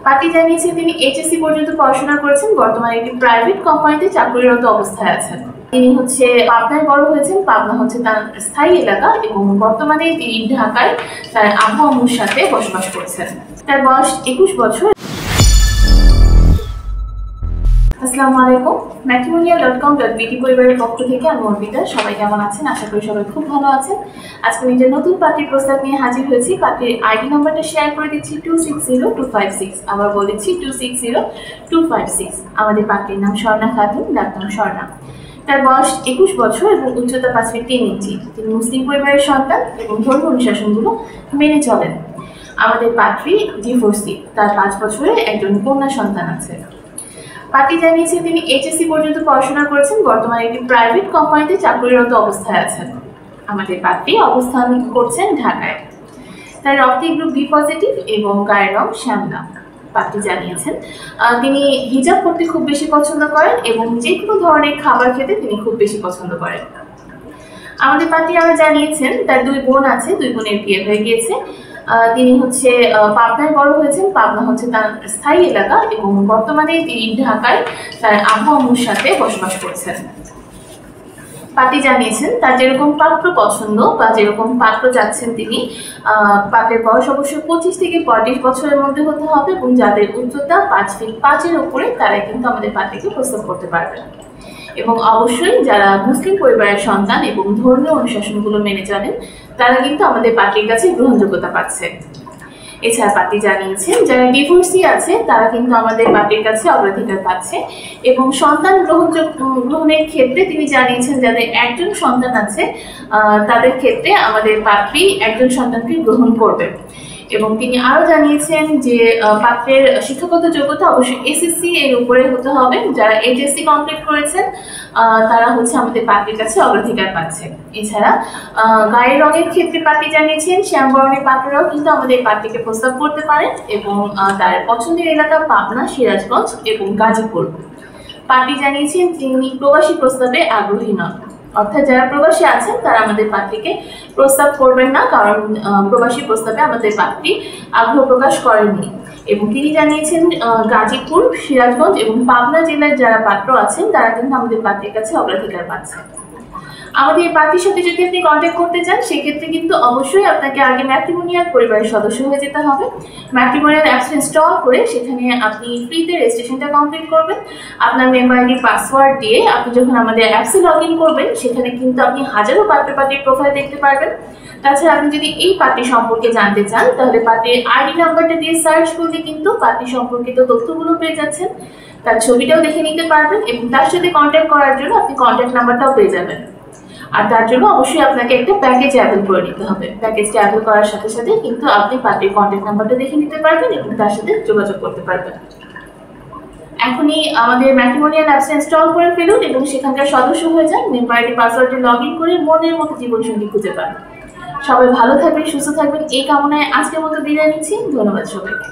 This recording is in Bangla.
পার্টি জানিয়েছে তিনি এইচএসসি পর্যন্ত পড়াশোনা করেছেন, বর্তমানে একটি প্রাইভেট কোম্পানিতে চাকরিরত অবস্থায় আছেন। তিনি পাবনায় বড় হয়েছেন, পাবনা তার স্থায়ী এলাকা এবং বর্তমানে তিনি ঢাকায় তার আব্বু আম্মুর সাথে বসবাস করছেন। তার বয়স 21 বছর। আসসালামু আলাইকুম, matrimonial.com.bt পরিবারের পক্ষ থেকে আমি অর্পিতা। সবাই কেমন আছেন? আশা করি সবাই খুব ভালো আছেন। আজকে নিজের নতুন পার্টির প্রস্তাব নিয়ে হাজির হয়েছি। পার্টির আইডি নাম্বারটা শেয়ার করে দিচ্ছি 260256। আবার বলেছি 260256। আমাদের পার্টির নাম স্বর্ণা খাতুন, ডাকনাম স্বর্ণা। তার বয়স 21 বছর এবং উচ্চতা 5 ফিট 3 ইঞ্চি। তিনি মুসলিম পরিবারের সন্তান এবং ধর্মীয় অনুশাসনগুলো মেনে চলেন। আমাদের পাত্রী ডিভোর্সি, তার 5 বছরের একজন কন্যা সন্তান আছে। পার্টি জানিয়েছে তিনি এইচএসসি পর্যন্ত পড়াশোনা করেছেন, বর্তমানে একটি প্রাইভেট কোম্পানিতে চাকরিরত অবস্থায় আছেন। আমাদের পার্টি অবস্থান করছেন ঢাকায়। তার রক্তের গ্রুপ বি পজিটিভ এবং গায়ের রং শ্যামলা। পার্টি জানিয়েছেন তিনি হিজাব করতে খুব বেশি পছন্দ করেন এবং যে কোনো ধরনের খাবার খেতে তিনি খুব বেশি পছন্দ করেন। আমাদের পার্টি আরও জানিয়েছেন তার 2 বোন আছে, 2 বোনের বিয়ে হয়ে গিয়েছে। তিনি পাবনায় বড় হয়েছেন, পাবনা তার স্থায়ী এলাকা এবং বর্তমানে তিনি ঢাকায় তার আব্বু আম্মুর সাথে বসবাস করছেন। পার্টি জানিয়েছেন তার যেরকম পাত্র পছন্দ বা যেরকম পাত্র চাচ্ছেন তিনি, পাত্রের বয়স অবশ্যই 25 থেকে 35 বছরের মধ্যে হতে হবে এবং যাদের উচ্চতা 5 ফিট 5-এর উপরে তারাই কিন্তু আমাদের পার্টিকে প্রস্তাব করতে পারবেন। এবং অবশ্যই যারা মুসলিম পরিবারের সন্তান এবং ধর্মীয় অনুশাসনগুলো মেনে চলেন তারা কিন্তু আমাদের পার্টির কাছে গ্রহণযোগ্যতা পাচ্ছে। এছাড়া পার্টি জানিয়েছেন যারা ডিভোর্সি আছে তারা কিন্তু আমাদের পার্টির কাছে অগ্রাধিকার পাচ্ছে এবং সন্তান গ্রহণের ক্ষেত্রে তিনি জানিয়েছেন যাদের একজন সন্তান আছে তাদের ক্ষেত্রে আমাদের পাত্রী একজন সন্তানকে গ্রহণ করবে। এবং তিনি আরও জানিয়েছেন যে পাত্রের শিক্ষাগত যোগ্যতা অবশ্যই এসএসসি এর উপরে হতে হবে। যারা এইচএসসি কমপ্লিট করেছেন তারা আমাদের পাত্রের কাছে অগ্রাধিকার পাচ্ছে। এছাড়া গায়ের রঙের ক্ষেত্রে পাত্রী জানিয়েছেন শ্যাম বর্ণের পাত্ররাও কিন্তু আমাদের পাত্রীকে প্রস্তাব করতে পারেন এবং তার পছন্দের এলাকা পাবনা, সিরাজগঞ্জ এবং গাজীপুর। পাত্রী জানিয়েছেন তিনি প্রবাসী প্রস্তাবে আগ্রহী নন, অর্থাৎ যারা প্রবাসী আছেন তারা আমাদের পাত্রীকে প্রস্তাব করবেন না, কারণ প্রবাসী প্রস্তাবে আমাদের পাত্রী আগ্রহ প্রকাশ করেননি। এবং তিনি জানিয়েছেন গাজীপুর, সিরাজগঞ্জ এবং পাবনা জেলার যারা পাত্র আছেন তারা কিন্তু আমাদের পাত্রীর কাছে অগ্রাধিকার পাচ্ছে। আমাদের এই পার্টির সাথে যদি আপনি কন্ট্যাক্ট করতে চান সেক্ষেত্রে কিন্তু অবশ্যই আপনাকে আগে ম্যাট্রিমোনিয়াল পরিবারের সদস্য হয়ে যেতে হবে। ম্যাট্রিমোনিয়াল অ্যাপস ইনস্টল করে সেখানে আপনি ফ্রিতে রেজিস্ট্রেশনটা কমপ্লিট করবেন। আপনার মেম্বার আইডি পাসওয়ার্ড দিয়ে আপনি যখন আমাদের অ্যাপসে লগ ইন করবেন সেখানে কিন্তু আপনি হাজারো পার্টির প্রোফাইল দেখতে পারবেন। তাছাড়া আপনি যদি এই পার্টি সম্পর্কে জানতে চান তাহলে পার্টির আইডি নাম্বারটা দিয়ে সার্চ করলে কিন্তু পার্টি সম্পর্কিত তথ্যগুলো পেয়ে যাচ্ছেন, তার ছবিটাও দেখে নিতে পারবেন এবং তার সাথে কন্ট্যাক্ট করার জন্য আপনি কন্ট্যাক্ট নাম্বারটাও পেয়ে যাবেন। আর তার জন্য অবশ্যই আপনাকে একটা প্যাকেজ অ্যাভেল করে নিতে হবে। প্যাকেজটা অ্যাভেল করার সাথে সাথে কিন্তু আপনি পার্টির কন্ট্যাক্ট নাম্বারটা দেখে নিতে পারবেন এবং তার সাথে যোগাযোগ করতে পারবেন। এখনই আমাদের ম্যাট্রিমোনিয়াল অ্যাপস ইনস্টল করে ফেলুন এবং সেখানকার সদস্য হয়ে যান। মেম্বার আইডি পাসওয়ার্ডে লগ ইন করে মনের মতো জীবনসঙ্গী খুঁজে পান। সবাই ভালো থাকবেন, সুস্থ থাকবেন এই কামনায় আজকের মতো বিদায় নিচ্ছি। ধন্যবাদ সবাইকে।